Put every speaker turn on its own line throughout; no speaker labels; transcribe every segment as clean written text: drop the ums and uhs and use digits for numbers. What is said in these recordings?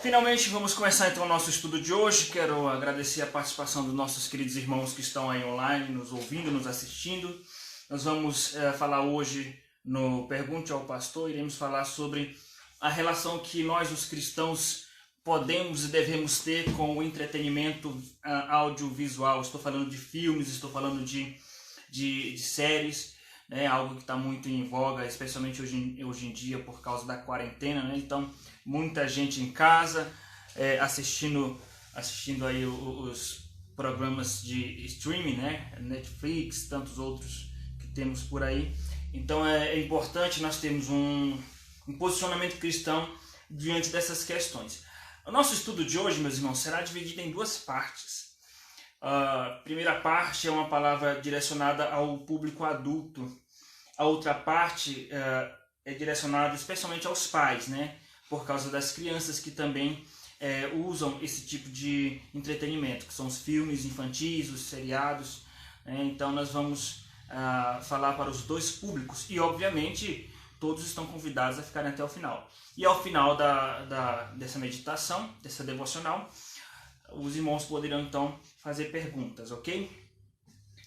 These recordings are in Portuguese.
Finalmente vamos começar então o nosso estudo de hoje. Quero agradecer a participação dos nossos queridos irmãos que estão aí online, nos ouvindo, nos assistindo. Nós vamos falar hoje no Pergunte ao Pastor, iremos falar sobre a relação que nós, os cristãos, podemos e devemos ter com o entretenimento audiovisual. Estou falando de filmes, estou falando de séries, né? Algo que está muito em voga, especialmente hoje em dia por causa da quarentena, né? Então, muita gente em casa assistindo aí os programas de streaming, né? Netflix, tantos outros que temos por aí. Então é importante nós termos um posicionamento cristão diante dessas questões. O nosso estudo de hoje, meus irmãos, será dividido em duas partes. A primeira parte é uma palavra direcionada ao público adulto. A outra parte é direcionada especialmente aos pais, né? Por causa das crianças que também usam esse tipo de entretenimento, que são os filmes infantis, os seriados. Então nós vamos falar para os dois públicos e, obviamente, todos estão convidados a ficarem até o final. E ao final dessa meditação, dessa devocional, os irmãos poderão então fazer perguntas, ok?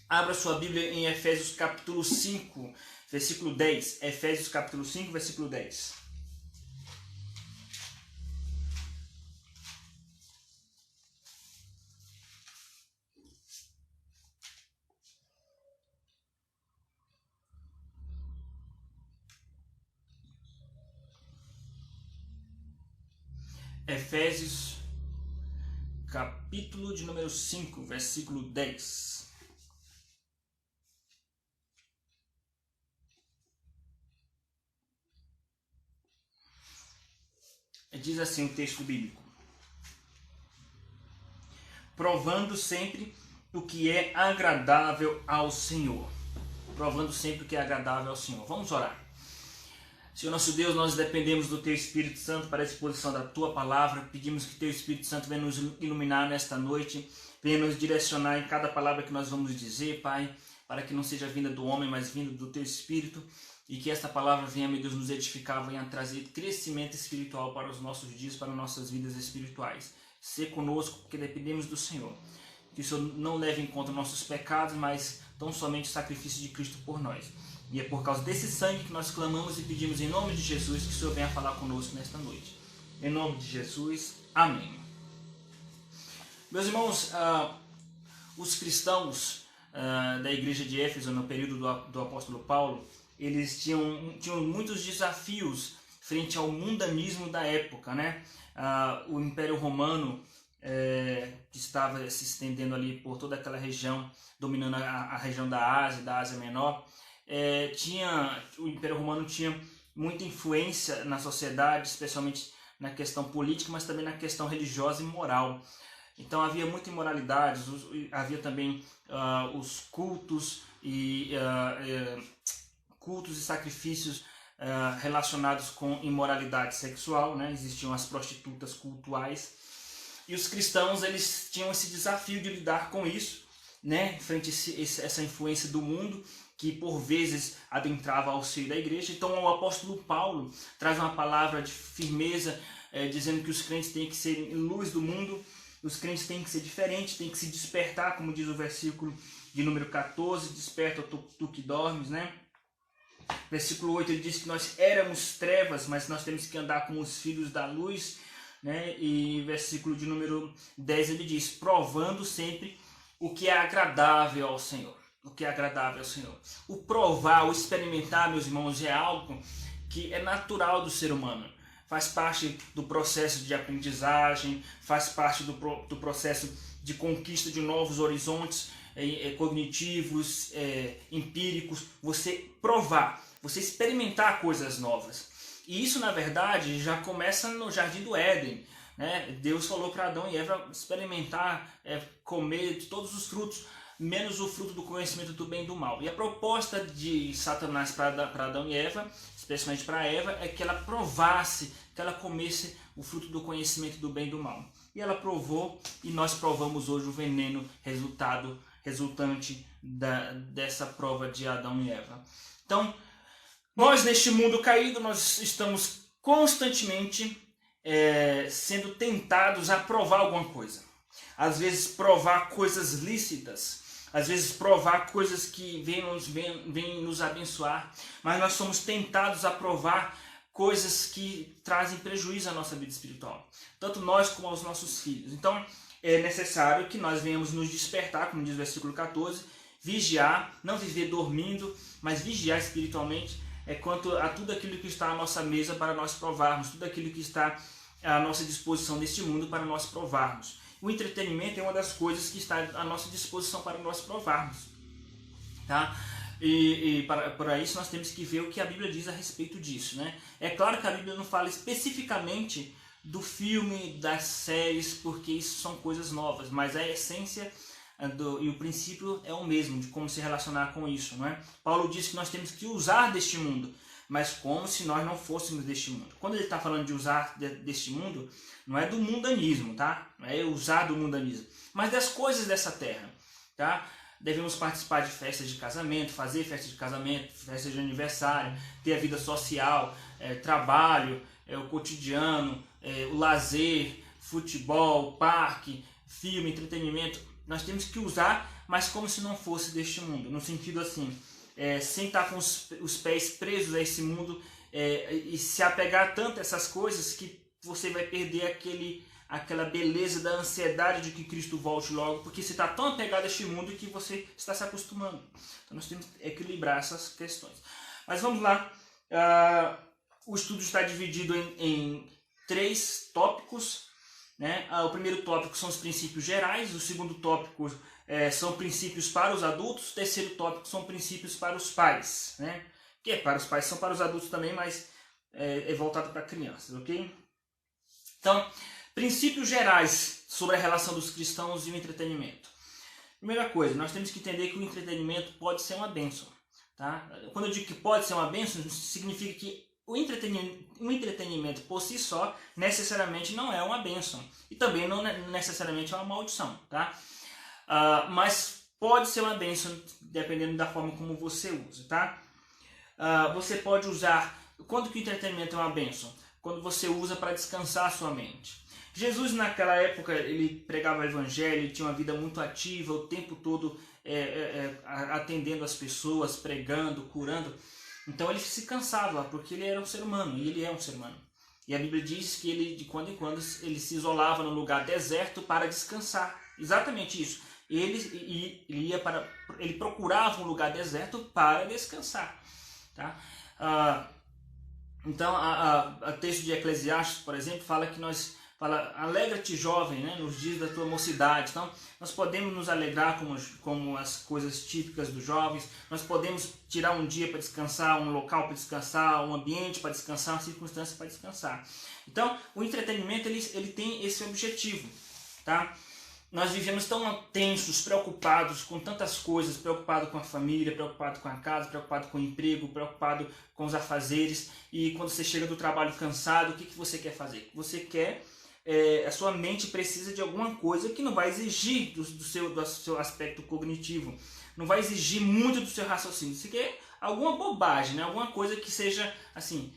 Abra sua Bíblia em Efésios capítulo 5, versículo 10. Efésios capítulo 5, versículo 10. Efésios, capítulo de número 5, versículo 10. Diz assim o texto bíblico: provando sempre o que é agradável ao Senhor. Provando sempre o que é agradável ao Senhor. Vamos orar. Senhor nosso Deus, nós dependemos do Teu Espírito Santo para a exposição da Tua Palavra. Pedimos que Teu Espírito Santo venha nos iluminar nesta noite, venha nos direcionar em cada palavra que nós vamos dizer, Pai, para que não seja vinda do homem, mas vinda do Teu Espírito, e que esta palavra venha, meu Deus, nos edificar, venha trazer crescimento espiritual para os nossos dias, para nossas vidas espirituais. Sê conosco, porque dependemos do Senhor. Que o Senhor não leve em conta nossos pecados, mas tão somente o sacrifício de Cristo por nós. E é por causa desse sangue que nós clamamos e pedimos em nome de Jesus que o Senhor venha falar conosco nesta noite. Em nome de Jesus, amém. Meus irmãos, os cristãos da igreja de Éfeso, no período do apóstolo Paulo, eles tinham muitos desafios frente ao mundanismo da época, né? O Império Romano, que estava se estendendo ali por toda aquela região, dominando a região da Ásia Menor, o Império Romano tinha muita influência na sociedade, especialmente na questão política, mas também na questão religiosa e moral. Então havia muita imoralidade, havia também os cultos e sacrifícios relacionados com imoralidade sexual, né? Existiam as prostitutas cultuais. E os cristãos, eles tinham esse desafio de lidar com isso, né? Frente a essa influência do mundo, que por vezes adentrava ao seio da igreja. Então o apóstolo Paulo traz uma palavra de firmeza, dizendo que os crentes têm que ser luz do mundo, os crentes têm que ser diferentes, têm que se despertar, como diz o versículo de número 14, desperta tu que dormes, né? Versículo 8, ele diz que nós éramos trevas, mas nós temos que andar como os filhos da luz, né? E versículo de número 10 ele diz, provando sempre o que é agradável ao Senhor. O que é agradável ao Senhor. O provar, o experimentar, meus irmãos, é algo que é natural do ser humano. Faz parte do processo de aprendizagem, faz parte do processo de conquista de novos horizontes cognitivos, empíricos. Você provar, você experimentar coisas novas. E isso, na verdade, já começa no Jardim do Éden, né? Deus falou para Adão e Eva experimentar, comer de todos os frutos, menos o fruto do conhecimento do bem e do mal. E a proposta de Satanás para Adão e Eva, especialmente para Eva, é que ela provasse, que ela comesse o fruto do conhecimento do bem e do mal. E ela provou, e nós provamos hoje o veneno resultante dessa prova de Adão e Eva. Então, nós neste mundo caído, nós estamos constantemente sendo tentados a provar alguma coisa. Às vezes provar coisas lícitas, às vezes provar coisas que vêm nos abençoar, mas nós somos tentados a provar coisas que trazem prejuízo à nossa vida espiritual, tanto nós como aos nossos filhos. Então é necessário que nós venhamos nos despertar, como diz o versículo 14, vigiar, não viver dormindo, mas vigiar espiritualmente quanto a tudo aquilo que está à nossa mesa para nós provarmos, tudo aquilo que está à nossa disposição neste mundo para nós provarmos. O entretenimento é uma das coisas que está à nossa disposição para nós provarmos. Tá? Para isso nós temos que ver o que a Bíblia diz a respeito disso. Né? É claro que a Bíblia não fala especificamente do filme, das séries, porque isso são coisas novas, mas a essência e o princípio é o mesmo, de como se relacionar com isso. Não é? Paulo diz que nós temos que usar deste mundo, mas como se nós não fôssemos deste mundo. Quando ele está falando de usar deste mundo, não é do mundanismo, tá? Não é usar do mundanismo, mas das coisas dessa terra, tá? Devemos participar de festas de casamento, fazer festa de casamento, festa de aniversário, ter a vida social, trabalho, o cotidiano, o lazer, futebol, parque, filme, entretenimento. Nós temos que usar, mas como se não fosse deste mundo, no sentido assim, sem estar com os pés presos a esse mundo e se apegar tanto a essas coisas que você vai perder aquela beleza da ansiedade de que Cristo volte logo, porque você está tão apegado a este mundo que você está se acostumando. Então nós temos que equilibrar essas questões. Mas vamos lá, o estudo está dividido em 3 tópicos. Né? O primeiro tópico são os princípios gerais, o segundo tópico são princípios para os adultos, o terceiro tópico são princípios para os pais. Né? Que para os pais, são para os adultos também, mas é voltado para crianças, ok? Então, princípios gerais sobre a relação dos cristãos e o entretenimento. Primeira coisa, nós temos que entender que o entretenimento pode ser uma bênção. Tá? Quando eu digo que pode ser uma bênção, significa que o entretenimento por si só necessariamente não é uma bênção. E também não necessariamente é uma maldição. Tá? Mas pode ser uma bênção dependendo da forma como você usa. Tá? Você pode usar... Quando que o entretenimento é uma bênção? Quando você usa para descansar a sua mente. Jesus naquela época ele pregava o evangelho, ele tinha uma vida muito ativa, o tempo todo atendendo as pessoas, pregando, curando. Então ele se cansava, porque ele era um ser humano, e ele é um ser humano. E a Bíblia diz que ele de quando em quando ele se isolava num lugar deserto para descansar. Exatamente isso. Ele procurava um lugar deserto para descansar. Tá? Então, o texto de Eclesiastes, por exemplo, fala alegra-te jovem, né, nos dias da tua mocidade. Então, nós podemos nos alegrar como as coisas típicas dos jovens, nós podemos tirar um dia para descansar, um local para descansar, um ambiente para descansar, uma circunstância para descansar. Então, o entretenimento ele tem esse objetivo. Tá? Nós vivemos tão tensos, preocupados com tantas coisas, preocupado com a família, preocupado com a casa, preocupado com o emprego, preocupado com os afazeres. E quando você chega do trabalho cansado, o que você quer fazer? Você quer, a sua mente precisa de alguma coisa que não vai exigir do seu aspecto cognitivo, não vai exigir muito do seu raciocínio. Você quer alguma bobagem, né? Alguma coisa que seja assim,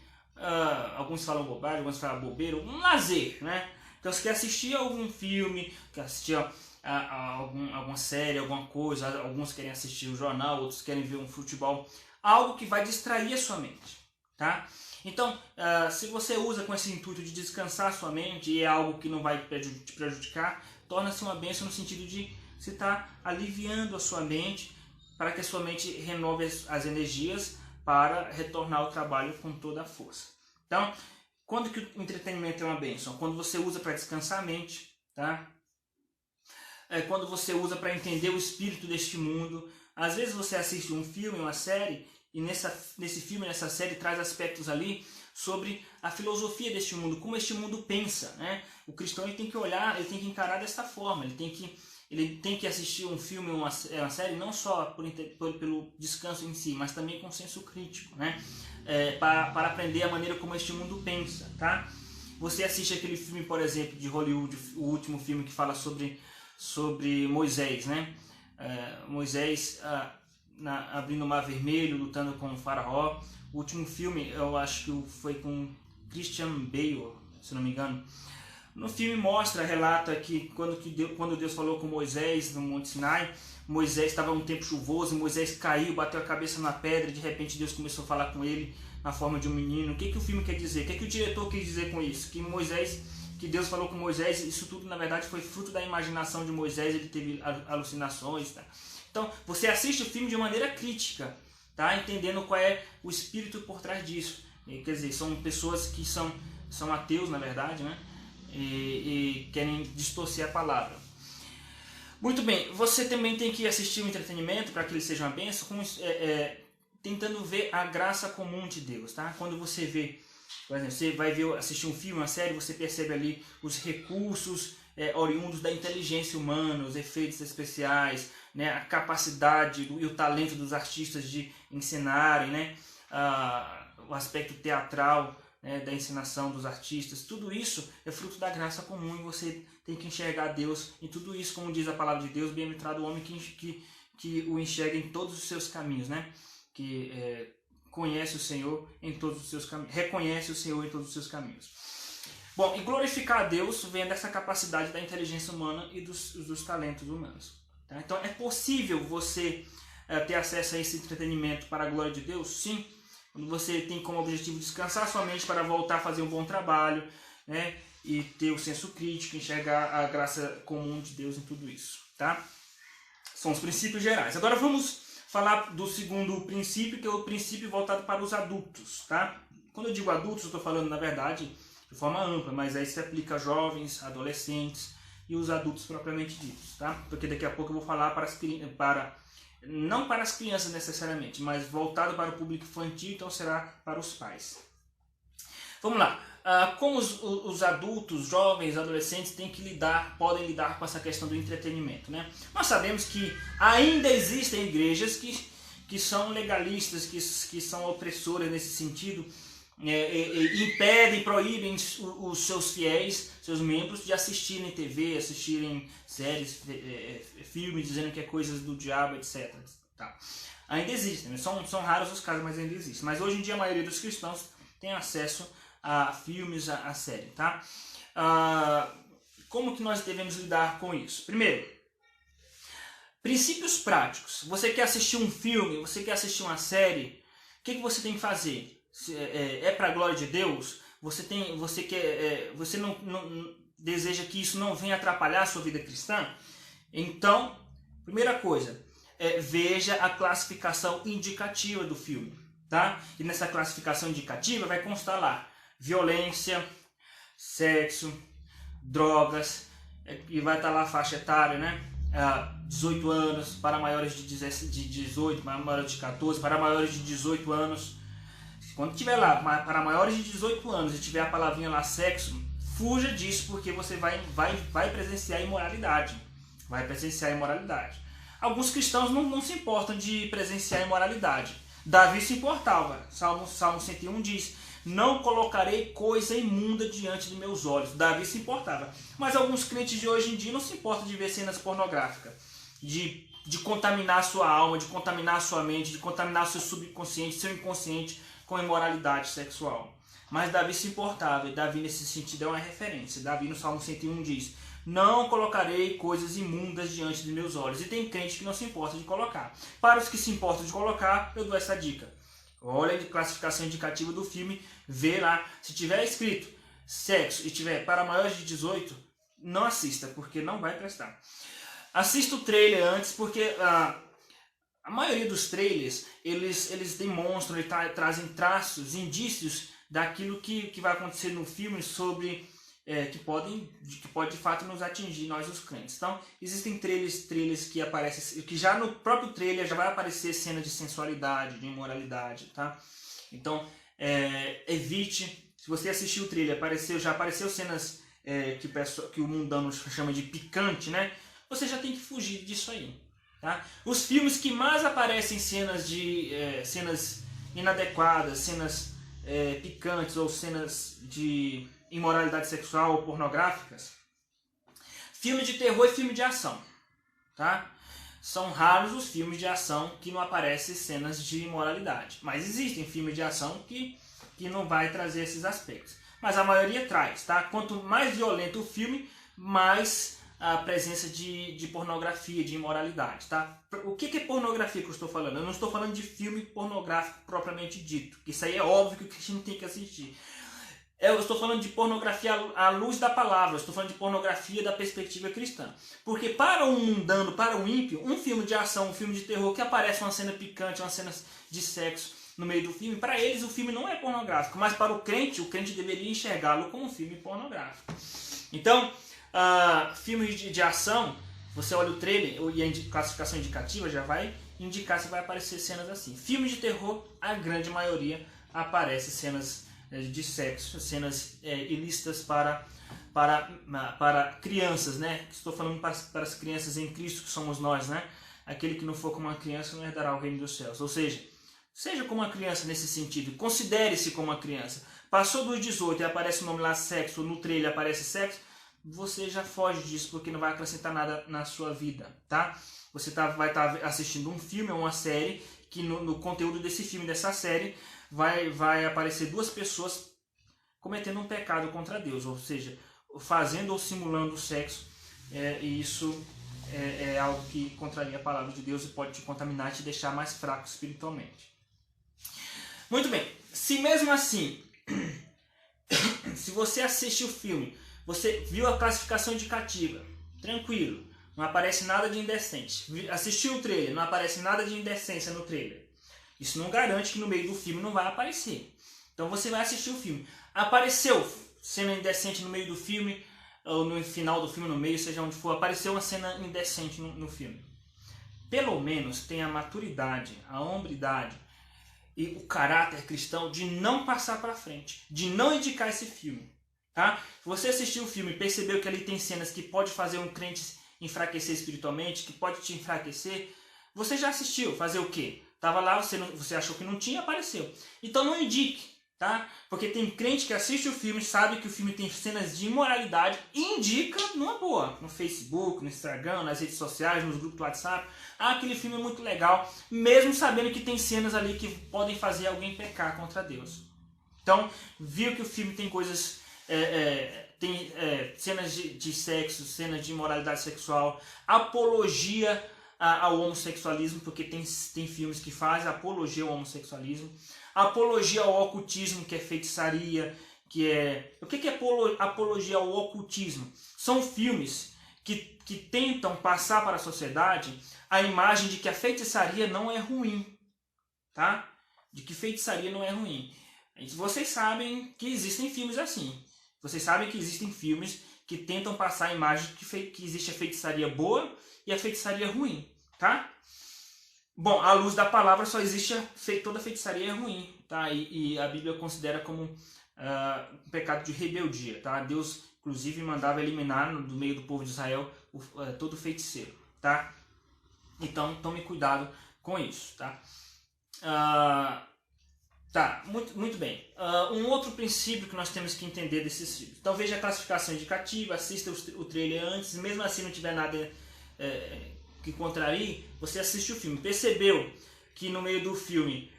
alguns falam bobagem, alguns falam bobeira, um lazer, né? Então você quer assistir a algum filme, quer assistir a alguma série, alguma coisa, alguns querem assistir um jornal, outros querem ver um futebol, algo que vai distrair a sua mente. Tá? Então, se você usa com esse intuito de descansar a sua mente e é algo que não vai te prejudicar, torna-se uma bênção no sentido de você estar aliviando a sua mente para que a sua mente renove as energias para retornar ao trabalho com toda a força. Então, quando que o entretenimento é uma bênção? Quando você usa para descansar a mente, tá? Quando você usa para entender o espírito deste mundo. Às vezes você assiste um filme, uma série, e nesse filme, nessa série, traz aspectos ali sobre a filosofia deste mundo, como este mundo pensa. Né? O cristão ele tem que olhar, ele tem que encarar desta forma, ele tem que assistir um filme, uma série, não só pelo descanso em si, mas também com senso crítico, né? Para aprender a maneira como este mundo pensa. Tá? Você assiste aquele filme, por exemplo, de Hollywood, o último filme que fala sobre Moisés, né? Moisés abrindo o Mar Vermelho, lutando com o faraó. O último filme, eu acho que foi com Christian Bale, se não me engano. No filme mostra, relata que quando Deus falou com Moisés no Monte Sinai, Moisés estava um tempo chuvoso, Moisés caiu, bateu a cabeça na pedra, e de repente Deus começou a falar com ele na forma de um menino. O que o filme quer dizer? O que o diretor quis dizer com isso? Que Deus falou com Moisés, isso tudo na verdade foi fruto da imaginação de Moisés, ele teve alucinações. Tá? Então você assiste o filme de maneira crítica, tá? Entendendo qual é o espírito por trás disso. Quer dizer, são pessoas que são ateus na verdade, né? E querem distorcer a palavra. Muito bem, você também tem que assistir o entretenimento para que ele seja uma bênção, tentando ver a graça comum de Deus, tá? Quando você vê, por exemplo, você vai assistir um filme, uma série, você percebe ali os recursos oriundos da inteligência humana, os efeitos especiais, né? A capacidade e o talento dos artistas de ensinarem, né? O aspecto teatral, né, da ensinação dos artistas, tudo isso é fruto da graça comum e você tem que enxergar Deus em tudo isso, como diz a palavra de Deus, bem-aventurado o homem que o enxerga em todos os seus caminhos, né? Que conhece o Senhor em todos os seus caminhos, reconhece o Senhor em todos os seus caminhos. Bom, e glorificar a Deus vem dessa capacidade da inteligência humana e dos talentos humanos. Tá? Então é possível você ter acesso a esse entretenimento para a glória de Deus? Sim. Quando você tem como objetivo descansar sua mente para voltar a fazer um bom trabalho, né? E ter o senso crítico, enxergar a graça comum de Deus em tudo isso. Tá? São os princípios gerais. Agora vamos falar do segundo princípio, que é o princípio voltado para os adultos. Tá? Quando eu digo adultos, eu estou falando, na verdade, de forma ampla, mas aí se aplica a jovens, adolescentes e os adultos propriamente ditos. Tá? Porque daqui a pouco eu vou falar não para as crianças necessariamente, mas voltado para o público infantil, então será para os pais. Vamos lá. Como os adultos, jovens, adolescentes podem lidar com essa questão do entretenimento, né? Nós sabemos que ainda existem igrejas que são legalistas, que são opressoras nesse sentido, impedem, proíbem os seus fiéis, seus membros, de assistirem TV, assistirem séries, filmes, dizendo que é coisas do diabo, etc. Tá. Ainda existem, né? São raros os casos, mas ainda existem. Mas hoje em dia a maioria dos cristãos tem acesso a filmes, a série. Tá? Como que nós devemos lidar com isso? Primeiro, princípios práticos. Você quer assistir um filme, você quer assistir uma série, o que você tem que fazer? Para a glória de Deus? Você não deseja que isso não venha atrapalhar a sua vida cristã? Então, primeira coisa, veja a classificação indicativa do filme, tá? E nessa classificação indicativa vai constar lá violência, sexo, drogas, e vai estar lá a faixa etária, né? 18 anos para maiores de 18, para maiores de 14, para maiores de 18 anos. Quando tiver lá para maiores de 18 anos e tiver a palavrinha lá sexo, fuja disso, porque você vai presenciar imoralidade. Vai presenciar imoralidade. Alguns cristãos não se importam de presenciar imoralidade. Davi se importava. Salmo 101 diz: não colocarei coisa imunda diante de meus olhos. Davi se importava. Mas alguns crentes de hoje em dia não se importam de ver cenas pornográficas, de contaminar a sua alma, de contaminar a sua mente, de contaminar o seu subconsciente, seu inconsciente com imoralidade sexual. Mas Davi se importava, e Davi nesse sentido é uma referência. Davi no Salmo 101 diz: não colocarei coisas imundas diante de meus olhos. E tem crente que não se importa de colocar. Para os que se importam de colocar, eu dou essa dica. Olha a classificação indicativa do filme, vê lá. Se tiver escrito sexo e tiver para maiores de 18, não assista, porque não vai prestar. Assista o trailer antes, porque a maioria dos trailers, eles demonstram, trazem traços, indícios daquilo que vai acontecer no filme sobre que pode de fato nos atingir, nós os crentes. Então, existem trailers que aparecem, que já no próprio trailer já vai aparecer cena de sensualidade, de imoralidade, tá? Então, evite, se você assistiu o trailer, já apareceu cenas que o mundano chama de picante, né? Você já tem que fugir disso aí. Tá? Os filmes que mais aparecem cenas inadequadas, cenas picantes ou cenas de imoralidade sexual ou pornográficas, filme de terror e filme de ação. Tá? São raros os filmes de ação que não aparecem cenas de imoralidade. Mas existem filmes de ação que não vai trazer esses aspectos. mas a maioria traz, tá? Quanto mais violento o filme, mais a presença de pornografia, de imoralidade, tá? O que é pornografia que eu estou falando? Eu não estou falando de filme pornográfico propriamente dito, que isso aí é óbvio que o cristão tem que assistir. Eu estou falando de pornografia à luz da palavra, eu estou falando de pornografia da perspectiva cristã. Porque para um mundano, para um ímpio, um filme de ação, um filme de terror que aparece uma cena picante, uma cena de sexo no meio do filme, para eles o filme não é pornográfico, mas para o crente deveria enxergá-lo como um filme pornográfico. Então, filmes de ação, você olha o trailer e a classificação indicativa já vai indicar se vai aparecer cenas assim. Filmes de terror, a grande maioria aparece cenas de sexo, cenas ilícitas para crianças, né? Estou falando para as crianças em Cristo, que somos nós, né? Aquele que não for como uma criança não herdará o reino dos céus. Ou seja, seja como uma criança nesse sentido, considere-se como uma criança. Passou dos 18 e aparece o nome lá sexo, no trailer aparece sexo, você já foge disso, porque não vai acrescentar nada na sua vida, tá? Você vai estar assistindo um filme ou uma série, que no conteúdo desse filme, dessa série, vai aparecer duas pessoas cometendo um pecado contra Deus, ou seja, fazendo ou simulando o sexo, e isso é algo que contraria a palavra de Deus e pode te contaminar e te deixar mais fraco espiritualmente. Muito bem, se mesmo assim, se você assiste o filme, você viu a classificação indicativa, tranquilo, não aparece nada de indecente. Assistiu o trailer, não aparece nada de indecência no trailer. Isso não garante que no meio do filme não vai aparecer. Então você vai assistir o filme. Apareceu cena indecente no meio do filme, ou no final do filme, no meio, seja onde for, apareceu uma cena indecente no filme. Pelo menos tenha a maturidade, a hombridade e o caráter cristão de não passar para frente, de não indicar esse filme. Tá? Se você assistiu o filme e percebeu que ali tem cenas que pode fazer um crente enfraquecer espiritualmente, que pode te enfraquecer, você já assistiu, fazer o quê? Tava lá, você achou que não tinha, apareceu. Então não indique, tá? Porque tem crente que assiste o filme, sabe que o filme tem cenas de imoralidade e indica numa boa, no Facebook, no Instagram, nas redes sociais, nos grupos do WhatsApp. Aquele filme é muito legal, mesmo sabendo que tem cenas ali que podem fazer alguém pecar contra Deus. Então, viu que o filme tem coisas... tem cenas de sexo, cenas de imoralidade sexual, apologia ao homossexualismo, porque tem filmes que fazem apologia ao homossexualismo, apologia ao ocultismo, que é feitiçaria, que é... O que é apologia ao ocultismo? São filmes que tentam passar para a sociedade a imagem de que a feitiçaria não é ruim, tá? De que feitiçaria não é ruim. Vocês sabem que existem filmes assim. Vocês sabem que existem filmes que tentam passar a imagem de que existe a feitiçaria boa e a feitiçaria ruim, tá? Bom, à luz da palavra só existe toda feitiçaria ruim, tá? E a Bíblia considera como um pecado de rebeldia, tá? Deus, inclusive, mandava eliminar do meio do povo de Israel todo feiticeiro, tá? Então, tome cuidado com isso, tá? Tá, muito bem. Um outro princípio que nós temos que entender desses filmes. Então veja a classificação indicativa, assista o trailer antes, mesmo assim não tiver nada que contrarie, você assiste o filme. Percebeu que no meio do filme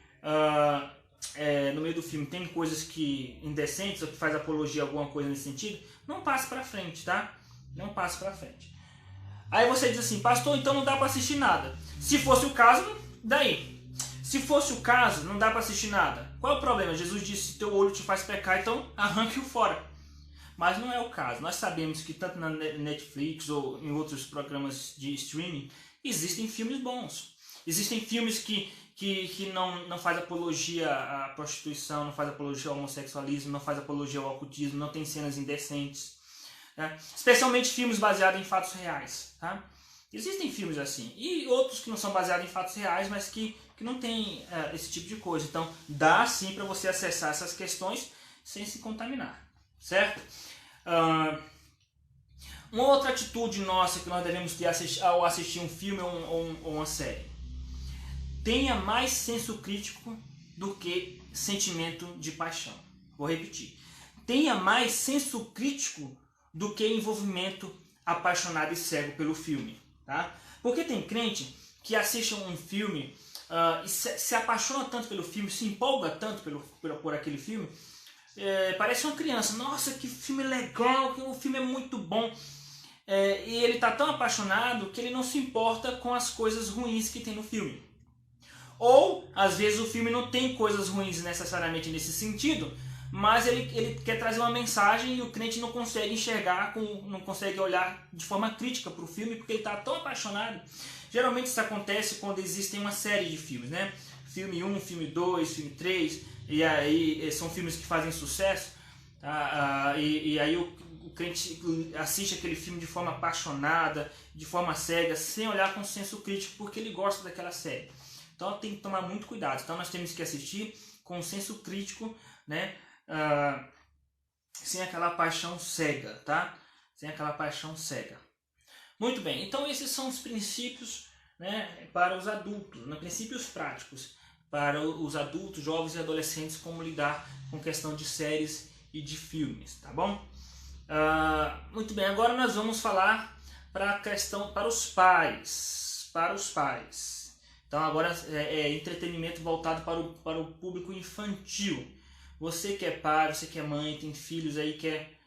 tem coisas que indecentes ou que faz apologia a alguma coisa nesse sentido, não passe para frente, tá? Não passe para frente. Aí você diz assim, pastor, então não dá para assistir nada. Se fosse o caso, daí? Se fosse o caso, não dá para assistir nada. Qual é o problema? Jesus disse, teu olho te faz pecar, então arranque-o fora. Mas não é o caso. Nós sabemos que tanto na Netflix ou em outros programas de streaming, existem filmes bons. Existem filmes que não faz apologia à prostituição, não faz apologia ao homossexualismo, não faz apologia ao ocultismo, não tem cenas indecentes. Né? Especialmente filmes baseados em fatos reais. Tá? Existem filmes assim. E outros que não são baseados em fatos reais, mas que não tem esse tipo de coisa. Então, dá sim para você acessar essas questões sem se contaminar. Certo? Uma outra atitude nossa que nós devemos ter ao assistir um filme ou uma série. Tenha mais senso crítico do que sentimento de paixão. Vou repetir. Tenha mais senso crítico do que envolvimento apaixonado e cego pelo filme. Tá? Porque tem crente que assiste um filme e se apaixona tanto pelo filme, se empolga tanto por aquele filme, parece uma criança. Nossa, que filme legal, que o filme é muito bom. E ele está tão apaixonado que ele não se importa com as coisas ruins que tem no filme. Ou, às vezes, o filme não tem coisas ruins necessariamente nesse sentido, mas ele quer trazer uma mensagem e o crente não consegue enxergar, não consegue olhar de forma crítica para o filme porque ele está tão apaixonado. Geralmente isso acontece quando existem uma série de filmes, né? Filme 1, filme 2, filme 3, e aí são filmes que fazem sucesso, tá? E aí o crente assiste aquele filme de forma apaixonada, de forma cega, sem olhar com senso crítico, porque ele gosta daquela série. Então tem que tomar muito cuidado. Então nós temos que assistir com senso crítico, né? Sem aquela paixão cega, tá? Sem aquela paixão cega. Muito bem, então esses são os princípios, né, para os adultos, né, princípios práticos para os adultos, jovens e adolescentes, como lidar com questão de séries e de filmes, tá bom? Muito bem, agora nós vamos falar para a questão para os pais, Então agora é entretenimento voltado para o público infantil. Você que é pai, você que é mãe, tem filhos aí, quer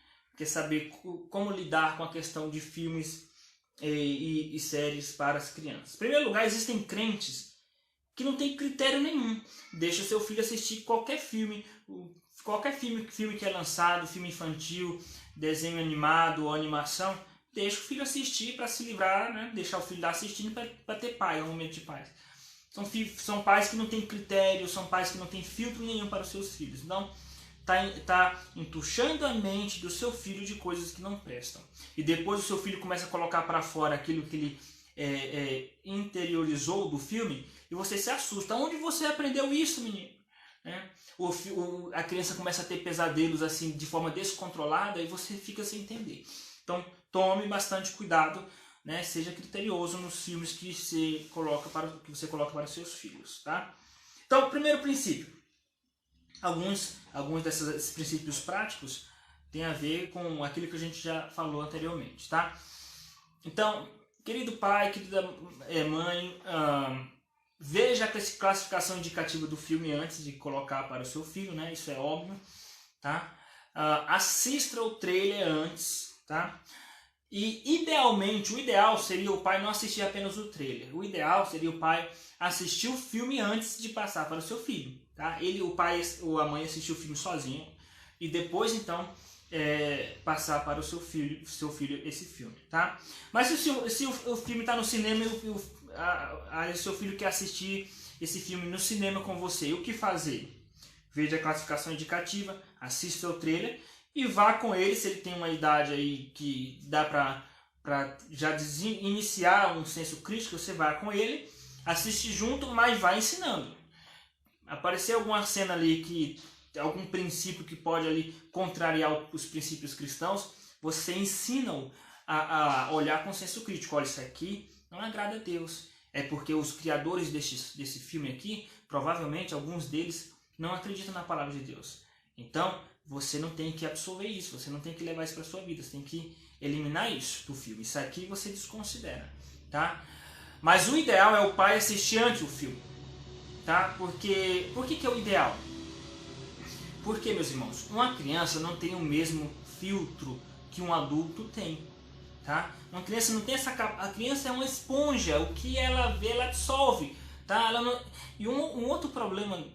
saber como lidar com a questão de filmes e séries para as crianças. Em primeiro lugar, existem crentes que não tem critério nenhum. Deixa o seu filho assistir qualquer filme que é lançado, filme infantil, desenho animado ou animação. Deixa o filho assistir para se livrar, né? Deixar o filho lá assistindo para ter paz, é um momento de paz. São pais que não têm critério, são pais que não têm filtro nenhum para os seus filhos. Então, está entuchando a mente do seu filho de coisas que não prestam. E depois o seu filho começa a colocar para fora aquilo que ele interiorizou do filme e você se assusta. Onde você aprendeu isso, menino? A criança começa a ter pesadelos assim de forma descontrolada e você fica sem entender. Então, tome bastante cuidado, né? Seja criterioso nos filmes que você coloca para os seus filhos, tá? Então, o primeiro princípio. Alguns desses princípios práticos têm a ver com aquilo que a gente já falou anteriormente, tá? Então, querido pai, querida mãe, veja a classificação indicativa do filme antes de colocar para o seu filho, né? Isso é óbvio, tá? Assista o trailer antes, tá? E idealmente, o ideal seria o pai não assistir apenas o trailer. O ideal seria o pai assistir o filme antes de passar para o seu filho, tá? O pai ou a mãe assistir o filme sozinho e depois então passar para o seu filho esse filme, tá? Mas se o filme está no cinema e o seu filho quer assistir esse filme no cinema com você, o que fazer? Veja a classificação indicativa, assista o trailer e vá com ele, se ele tem uma idade aí que dá para já iniciar um senso crítico, você vai com ele, assiste junto, mas vai ensinando. Aparecer alguma cena ali, algum princípio que pode ali contrariar os princípios cristãos, você ensina-o a olhar com senso crítico. Olha, isso aqui não agrada a Deus. É porque os criadores desse filme aqui, provavelmente alguns deles não acreditam na palavra de Deus. Então, você não tem que absorver isso, você não tem que levar isso para a sua vida, você tem que eliminar isso do filme. Isso aqui você desconsidera, tá? Mas o ideal é o pai assistir antes o filme, tá? Por que é o ideal? Porque, meus irmãos, uma criança não tem o mesmo filtro que um adulto tem, tá? Uma criança não tem a criança é uma esponja, o que ela vê, ela absorve, tá? E um outro problema,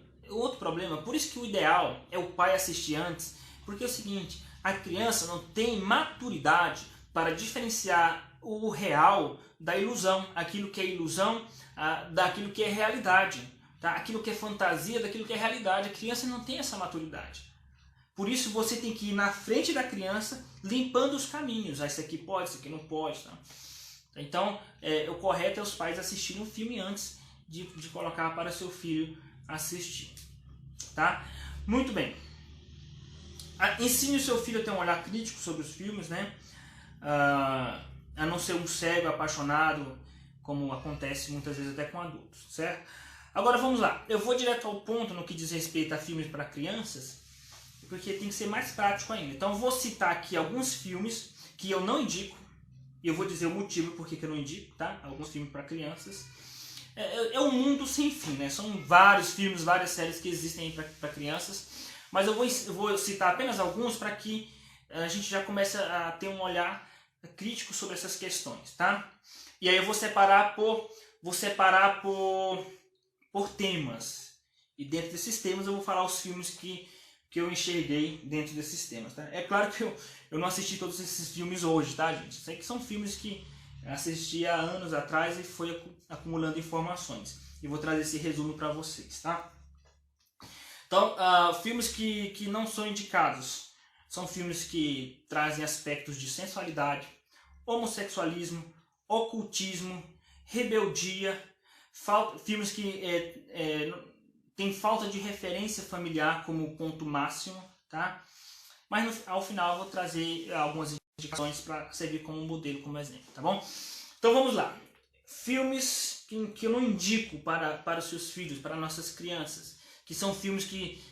por isso que o ideal é o pai assistir antes, porque é o seguinte, a criança não tem maturidade para diferenciar o real da ilusão, aquilo que é ilusão daquilo que é realidade, tá? Aquilo que é fantasia daquilo que é realidade. A criança não tem essa maturidade. Por isso você tem que ir na frente da criança limpando os caminhos. Isso aqui pode, isso aqui não pode, tá? Então, o correto é os pais assistirem o filme antes de colocar para seu filho assistir, tá? Muito bem. Ensine o seu filho a ter um olhar crítico sobre os filmes, né? A não ser um cego apaixonado, como acontece muitas vezes até com adultos, certo? Agora vamos lá. Eu vou direto ao ponto no que diz respeito a filmes para crianças, porque tem que ser mais prático ainda. Então eu vou citar aqui alguns filmes que eu não indico, e eu vou dizer o motivo por que eu não indico, tá? Alguns filmes para crianças. É um mundo sem fim, né? São vários filmes, várias séries que existem para crianças, Mas eu vou citar apenas alguns para que a gente já comece a ter um olhar crítico sobre essas questões, tá? E aí eu vou separar por temas. E dentro desses temas eu vou falar os filmes que eu enxerguei dentro desses temas, tá? É claro que eu não assisti todos esses filmes hoje, tá, gente? Sei que são filmes que eu assisti há anos atrás e foi acumulando informações. E vou trazer esse resumo para vocês, tá? Então, filmes que não são indicados são filmes que trazem aspectos de sensualidade, homossexualismo, ocultismo, rebeldia, filmes que tem falta de referência familiar como ponto máximo, tá? Mas ao final eu vou trazer algumas indicações para servir como modelo, como exemplo, tá bom? Então vamos lá. Filmes que eu não indico para os seus filhos, para nossas crianças, que são filmes que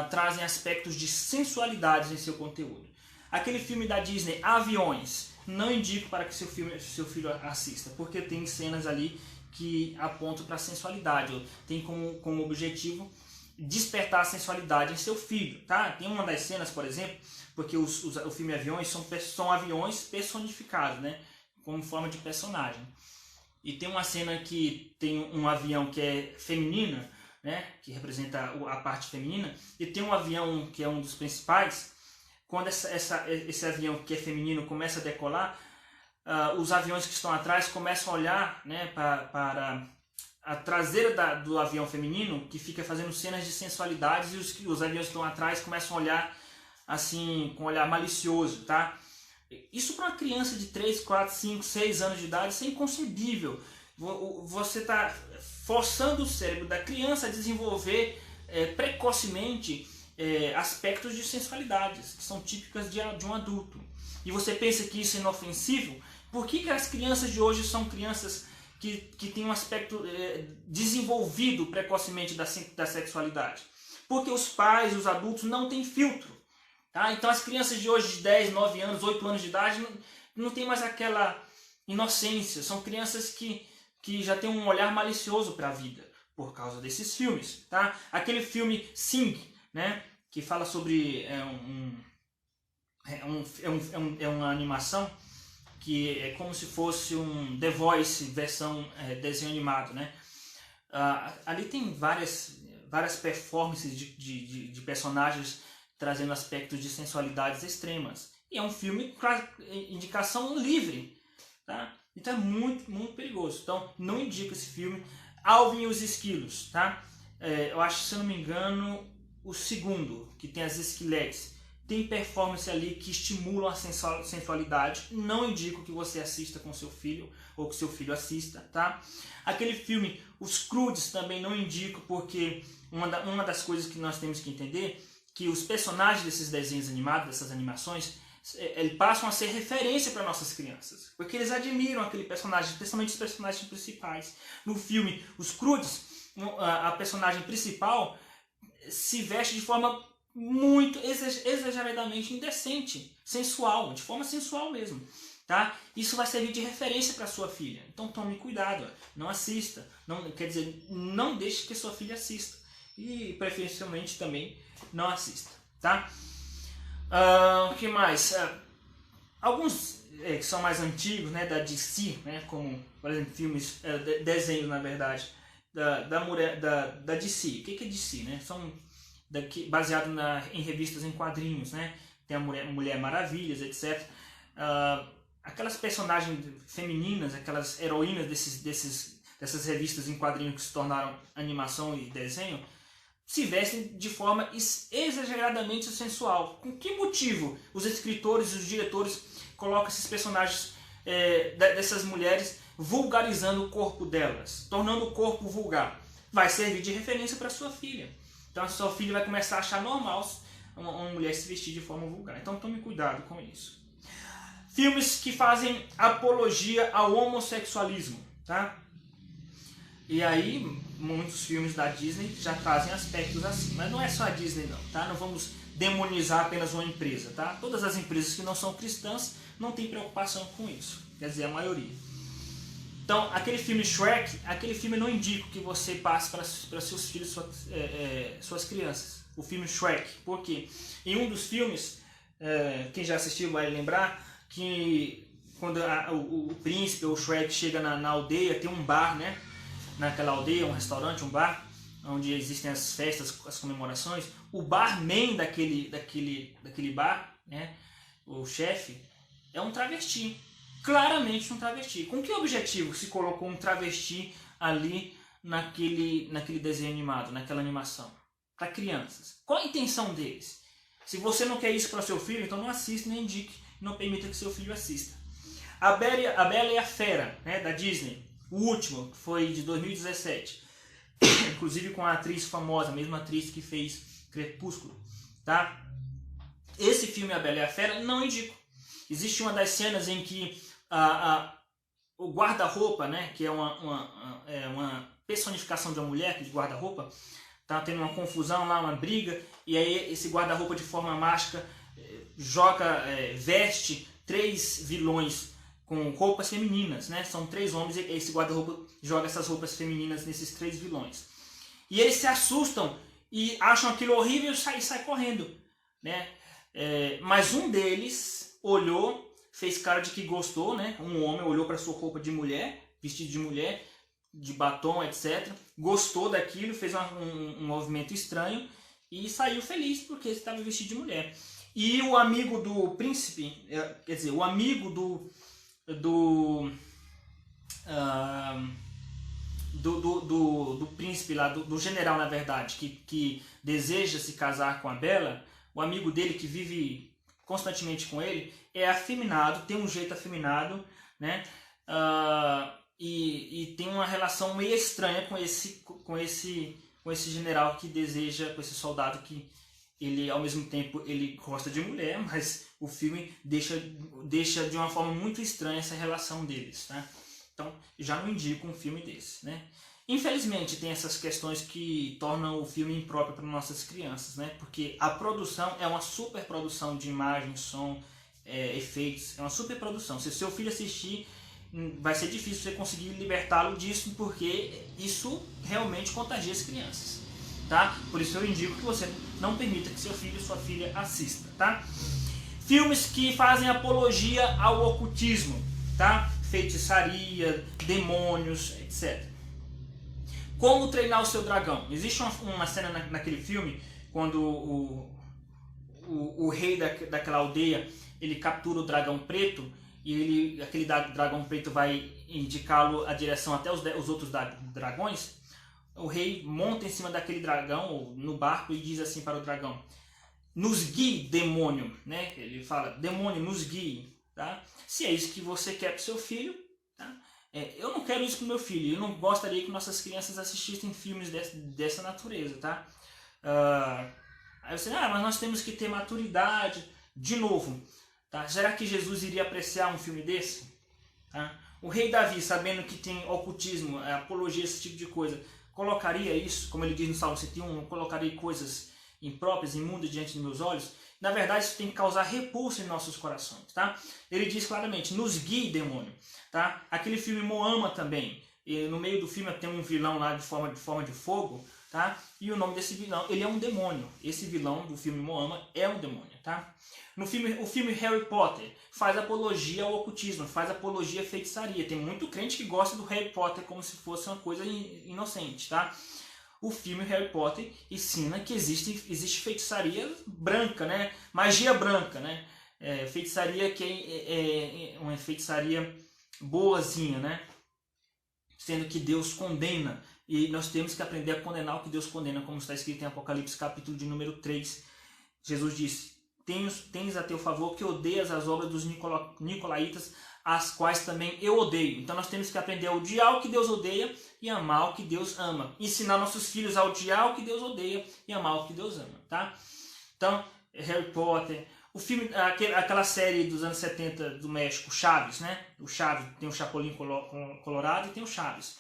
trazem aspectos de sensualidade em seu conteúdo. Aquele filme da Disney, Aviões, não indico para que seu filho assista, porque tem cenas ali que apontam para a sensualidade, tem como objetivo despertar a sensualidade em seu filho, tá? Tem uma das cenas, por exemplo, porque o filme Aviões são aviões personificados, né? Como forma de personagem. E tem uma cena que tem um avião que é feminina, né? Que representa a parte feminina, e tem um avião que é um dos principais. Quando esse avião que é feminino começa a decolar, os aviões que estão atrás começam a olhar, né, para a traseira do avião feminino, que fica fazendo cenas de sensualidade, e os aviões que estão atrás começam a olhar assim, com um olhar malicioso, tá? Isso para uma criança de 3, 4, 5, 6 anos de idade, isso é inconcebível. Você está forçando o cérebro da criança a desenvolver precocemente aspectos de sensualidades, que são típicas de um adulto. E você pensa que isso é inofensivo? Por que as crianças de hoje são crianças que têm um aspecto desenvolvido precocemente da sexualidade? Porque os pais, os adultos não têm filtro. Tá? Então as crianças de hoje de 10, 9 anos, 8 anos de idade não tem mais aquela inocência. São crianças que já têm um olhar malicioso para a vida por causa desses filmes. Tá? Aquele filme Sing, né? Que fala sobre uma animação que é como se fosse um The Voice versão desenho animado, né? Ali tem várias performances de personagens trazendo aspectos de sensualidades extremas. E é um filme com indicação livre, tá? Então é muito, muito perigoso. Então não indico esse filme. Alvin e os Esquilos, tá? Eu acho, se eu não me engano, o segundo, que tem as esquiletes. Tem performance ali que estimulam a sensualidade. Não indico que você assista com seu filho ou que seu filho assista, tá? Aquele filme, Os Croods, também não indico, porque uma das coisas que nós temos que entender que os personagens desses desenhos animados, dessas animações, eles passam a ser referência para nossas crianças, porque eles admiram aquele personagem, especialmente os personagens principais. No filme Os Croods, a personagem principal se veste de forma muito exageradamente indecente, sensual, de forma sensual mesmo, tá? Isso vai servir de referência para sua filha. Então tome cuidado, não assista, não deixe que sua filha assista, e preferencialmente também não assista, tá? O que mais? Alguns que são mais antigos, né, da DC, né, como por exemplo filmes, desenhos na verdade da DC. O que é DC, né? São baseado em revistas em quadrinhos, né? Tem a Mulher Maravilhas, etc. Aquelas personagens femininas, aquelas heroínas dessas revistas em quadrinhos que se tornaram animação e desenho, se vestem de forma exageradamente sensual. Com que motivo os escritores e os diretores colocam esses personagens dessas mulheres vulgarizando o corpo delas, tornando o corpo vulgar? Vai servir de referência para sua filha. Então a sua filha vai começar a achar normal uma mulher se vestir de forma vulgar. Então tome cuidado com isso. Filmes que fazem apologia ao homossexualismo, tá? E aí muitos filmes da Disney já trazem aspectos assim. Mas não é só a Disney não, tá? Não vamos demonizar apenas uma empresa, tá? Todas as empresas que não são cristãs não têm preocupação com isso. Quer dizer, a maioria. Então, aquele filme Shrek, aquele filme eu não indico que você passe para seus filhos, suas crianças. O filme Shrek, porque em um dos filmes, quem já assistiu vai lembrar que quando o príncipe ou o Shrek chega na aldeia, tem um bar, né? Naquela aldeia, um restaurante, um bar, onde existem as festas, as comemorações. O barman daquele bar, né? O chefe, é um travesti. Claramente um travesti. Com que objetivo se colocou um travesti ali naquele desenho animado, naquela animação? Para crianças. Qual a intenção deles? Se você não quer isso para seu filho, então não assista, nem indique, não permita que seu filho assista. A Bela e a Fera, né, da Disney, o último, que foi de 2017, inclusive com a atriz famosa, a mesma atriz que fez Crepúsculo, tá? Esse filme, A Bela e a Fera, não indico. Existe uma das cenas em que o guarda-roupa, né, que é uma personificação de uma mulher, de guarda-roupa, tá tendo uma confusão lá, uma briga, e aí esse guarda-roupa de forma mágica veste 3 vilões com roupas femininas, né? São 3 homens e esse guarda-roupa joga essas roupas femininas nesses 3 vilões. E eles se assustam e acham aquilo horrível e sai correndo, né? Mas um deles olhou, fez cara de que gostou, né? Um homem olhou para sua roupa de mulher, vestido de mulher, de batom, etc. Gostou daquilo, fez um movimento estranho e saiu feliz porque estava vestido de mulher. E o amigo do príncipe, quer dizer, o amigo do príncipe lá, do general, na verdade, que deseja se casar com a Bela, o amigo dele que vive constantemente com ele, é afeminado, tem um jeito afeminado, né? E tem uma relação meio estranha com esse general que deseja, com esse soldado que ele, ao mesmo tempo, ele gosta de mulher, mas o filme deixa de uma forma muito estranha essa relação deles, tá? Então, já não indico um filme desse, né? Infelizmente, tem essas questões que tornam o filme impróprio para nossas crianças, né? Porque a produção é uma super produção de imagem, som, efeitos, é uma super produção. Se o seu filho assistir, vai ser difícil você conseguir libertá-lo disso, porque isso realmente contagia as crianças, tá? Por isso eu indico que você não permita que seu filho ou sua filha assista, tá? Filmes que fazem apologia ao ocultismo, tá? Feitiçaria, demônios, etc. Como treinar o seu dragão? Existe uma cena naquele filme quando o rei daquela aldeia ele captura o dragão preto e aquele dragão preto vai indicá-lo a direção até os outros dragões. O rei monta em cima daquele dragão ou no barco e diz assim para o dragão: nos guie, demônio, né? Ele fala: demônio, nos guie, tá? Se é isso que você quer para o seu filho, tá? Eu não quero isso para o meu filho. Eu não gostaria que nossas crianças assistissem filmes dessa natureza, tá? Aí você, mas nós temos que ter maturidade. De novo, tá? Será que Jesus iria apreciar um filme desse? Tá? O rei Davi, sabendo que tem ocultismo, apologia, esse tipo de coisa, colocaria isso, como ele diz no Salmo 101, não colocarei coisas impróprias, imundas diante dos meus olhos? Na verdade, isso tem que causar repulsa em nossos corações, tá? Ele diz claramente: nos guie, demônio, tá? Aquele filme Moama também, e no meio do filme tem um vilão lá de forma de fogo, tá? E o nome desse vilão, ele é um demônio. Esse vilão do filme Moama é um demônio, tá? O filme Harry Potter faz apologia ao ocultismo, faz apologia à feitiçaria. Tem muito crente que gosta do Harry Potter como se fosse uma coisa inocente, tá? O filme Harry Potter ensina que existe feitiçaria branca, né? Magia branca, né? Feitiçaria que é uma feitiçaria boazinha, né? Sendo que Deus condena. E nós temos que aprender a condenar o que Deus condena, como está escrito em Apocalipse capítulo de número 3. Jesus disse: tens a teu favor que odeias as obras dos nicolaítas, as quais também eu odeio. Então nós temos que aprender a odiar o que Deus odeia e amar o que Deus ama. Ensinar nossos filhos a odiar o que Deus odeia e amar o que Deus ama, tá? Então, Harry Potter, o filme, aquela série dos anos 70 do México, Chaves, né? O Chaves, tem o Chapolin Colorado e tem o Chaves.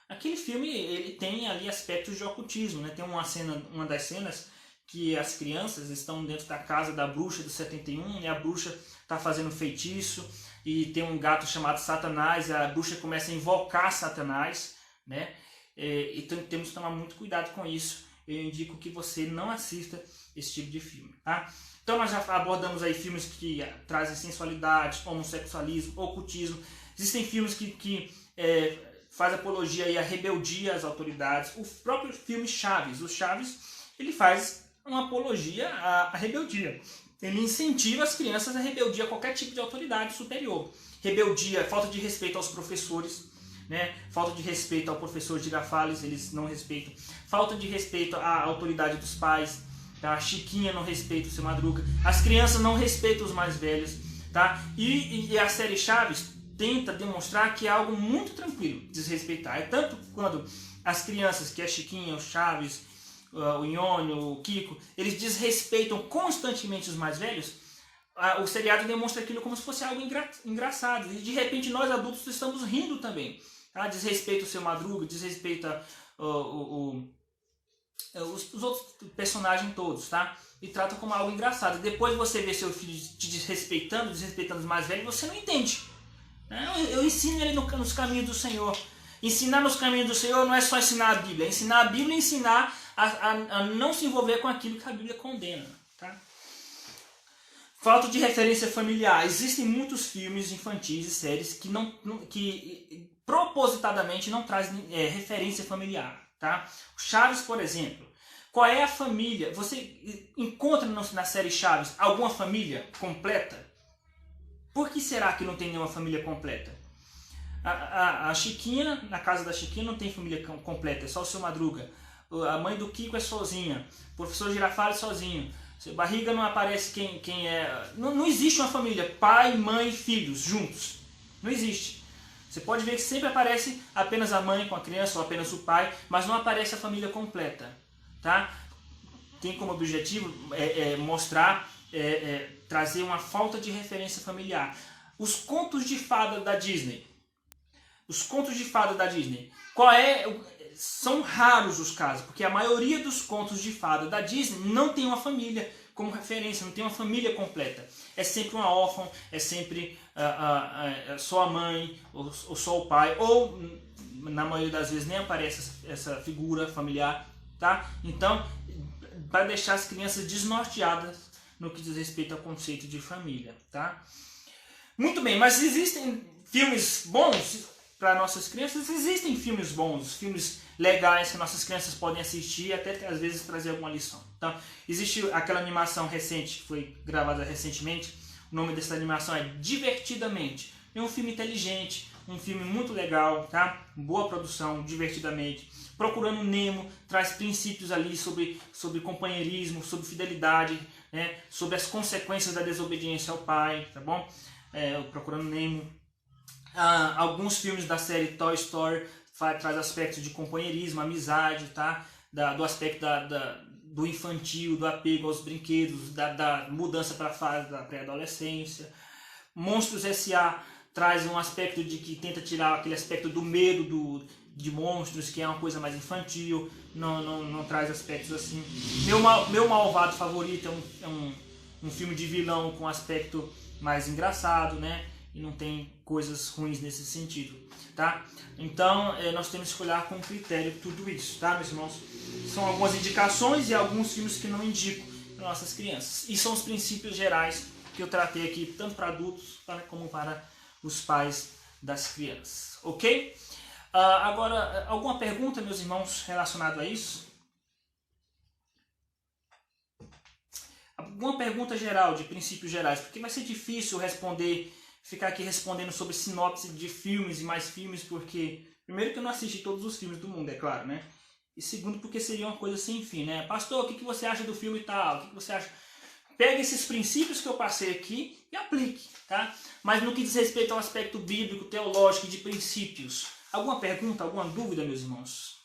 Aquele filme, ele tem ali aspectos de ocultismo, né? Tem uma das cenas que as crianças estão dentro da casa da bruxa do 71, e a bruxa está fazendo feitiço, e tem um gato chamado Satanás, e a bruxa começa a invocar Satanás, né? E temos que tomar muito cuidado com isso. Eu indico que você não assista esse tipo de filme, tá? Então nós já abordamos aí filmes que trazem sensualidade, homossexualismo, ocultismo. Existem filmes que faz apologia aí à rebeldia às autoridades. O próprio filme Chaves, o Chaves, ele faz uma apologia à rebeldia. Ele incentiva as crianças a rebeldia a qualquer tipo de autoridade superior. Rebeldia, falta de respeito aos professores, né? Falta de respeito ao professor Girafales, eles não respeitam. Falta de respeito à autoridade dos pais. Tá? A Chiquinha não respeita o seu Madruga. As crianças não respeitam os mais velhos. Tá? E a série Chaves tenta demonstrar que é algo muito tranquilo desrespeitar. É tanto quando as crianças, que é a Chiquinha, o Chaves, o Nhônio, o Kiko, eles desrespeitam constantemente os mais velhos, o seriado demonstra aquilo como se fosse algo engraçado. E de repente nós adultos estamos rindo também. Tá? Desrespeita o seu Madruga, desrespeita os outros personagens todos, tá? E trata como algo engraçado. Depois você vê seu filho te desrespeitando os mais velhos, você não entende. Eu ensino ele nos caminhos do Senhor. Ensinar nos caminhos do Senhor não é só ensinar a Bíblia. É ensinar a Bíblia e ensinar a não se envolver com aquilo que a Bíblia condena. Tá? Falta de referência familiar. Existem muitos filmes infantis e séries que propositadamente não trazem referência familiar. Tá? Chaves, por exemplo. Qual é a família? Você encontra na série Chaves alguma família completa? Por que será que não tem nenhuma família completa? A Chiquinha, na casa da Chiquinha, não tem família completa, é só o seu Madruga. A mãe do Kiko é sozinha, o professor Girafales sozinho. Barriga não aparece quem é. Não existe uma família, pai, mãe, filhos, juntos. Não existe. Você pode ver que sempre aparece apenas a mãe com a criança ou apenas o pai, mas não aparece a família completa. Tá? Tem como objetivo mostrar, trazer uma falta de referência familiar. Os contos de fada da Disney. Os contos de fada da Disney. São raros os casos, porque a maioria dos contos de fada da Disney não tem uma família como referência, não tem uma família completa. É sempre uma órfã, é sempre só a mãe, ou só o pai, ou na maioria das vezes nem aparece essa figura familiar. Tá? Então, para deixar as crianças desnorteadas no que diz respeito ao conceito de família. Tá? Muito bem, mas existem filmes bons para nossas crianças? Existem filmes bons, filmes legais que nossas crianças podem assistir e até às vezes trazer alguma lição. Então, existe aquela animação recente, que foi gravada recentemente, o nome dessa animação é Divertidamente. É um filme inteligente, um filme muito legal, tá? Boa produção, Divertidamente. Procurando Nemo, traz princípios ali sobre companheirismo, sobre fidelidade, né? Sobre as consequências da desobediência ao pai, tá bom? Procurando Nemo. Alguns filmes da série Toy Story traz aspectos de companheirismo, amizade, tá? Do aspecto do infantil, do apego aos brinquedos, da mudança para a fase da pré-adolescência. Monstros S.A. traz um aspecto de que tenta tirar aquele aspecto do medo de monstros, que é uma coisa mais infantil, não traz aspectos assim. Meu malvado favorito é um filme de vilão com aspecto mais engraçado, né? E não tem coisas ruins nesse sentido, tá? Então, nós temos que olhar com critério tudo isso, tá, meus irmãos? São algumas indicações e alguns filmes que não indico para nossas crianças. E são os princípios gerais que eu tratei aqui, tanto para adultos como para os pais das crianças, ok? Agora, alguma pergunta, meus irmãos, relacionada a isso? Alguma pergunta geral, de princípios gerais, porque vai ser difícil ficar aqui respondendo sobre sinopse de filmes e mais filmes, porque, primeiro que eu não assisti todos os filmes do mundo, é claro, né? E segundo, porque seria uma coisa sem fim, né? Pastor, o que você acha do filme tal? O que você acha? Pegue esses princípios que eu passei aqui e aplique, tá? Mas no que diz respeito ao aspecto bíblico, teológico e de princípios, alguma pergunta, alguma dúvida, meus irmãos?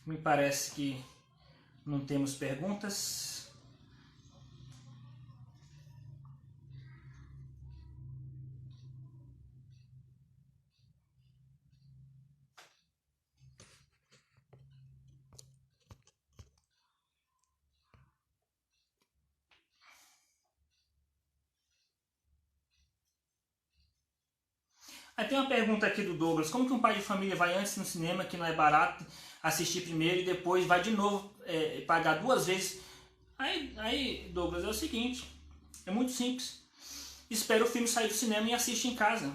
Me parece que não temos perguntas. Aí tem uma pergunta aqui do Douglas: como que um pai de família vai antes no cinema, que não é barato, assistir primeiro e depois vai de novo pagar 2 vezes? Aí, Douglas, é o seguinte, é muito simples. Espera o filme sair do cinema e assiste em casa.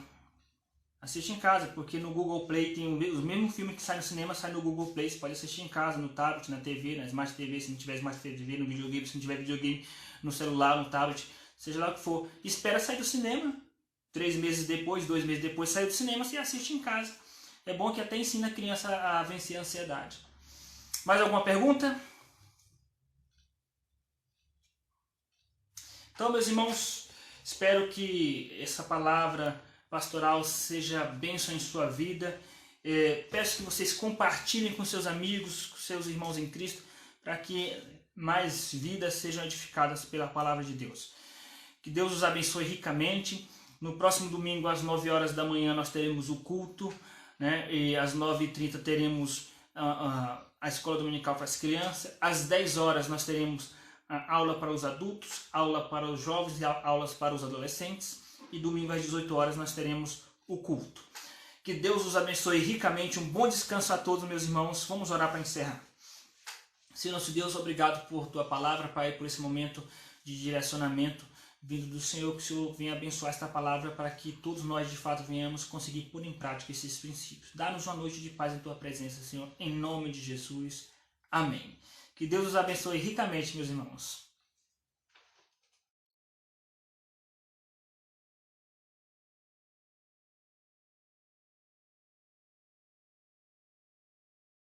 Assiste em casa, porque no Google Play tem os mesmos filmes que saem no cinema, sai no Google Play. Você pode assistir em casa, no tablet, na TV, na Smart TV, se não tiver Smart TV, no videogame, se não tiver videogame, no celular, no tablet, seja lá o que for. Espera sair do cinema. 3 meses depois, 2 meses depois, saiu do cinema, você assiste em casa. É bom que até ensina a criança a vencer a ansiedade. Mais alguma pergunta? Então, meus irmãos, espero que essa palavra pastoral seja bênção em sua vida. Peço que vocês compartilhem com seus amigos, com seus irmãos em Cristo, para que mais vidas sejam edificadas pela palavra de Deus. Que Deus os abençoe ricamente. No próximo domingo, às 9 horas da manhã, nós teremos o culto, né? E às 9h30 teremos a escola dominical para as crianças. Às 10 horas nós teremos a aula para os adultos, aula para os jovens e aulas para os adolescentes. E domingo às 18 horas nós teremos o culto. Que Deus os abençoe ricamente. Um bom descanso a todos, meus irmãos. Vamos orar para encerrar. Senhor nosso Deus, obrigado por tua palavra, Pai, por esse momento de direcionamento vindo do Senhor, que o Senhor venha abençoar esta palavra para que todos nós de fato venhamos conseguir pôr em prática esses princípios. Dá-nos uma noite de paz em tua presença, Senhor, em nome de Jesus. Amém. Que Deus os abençoe ricamente, meus irmãos.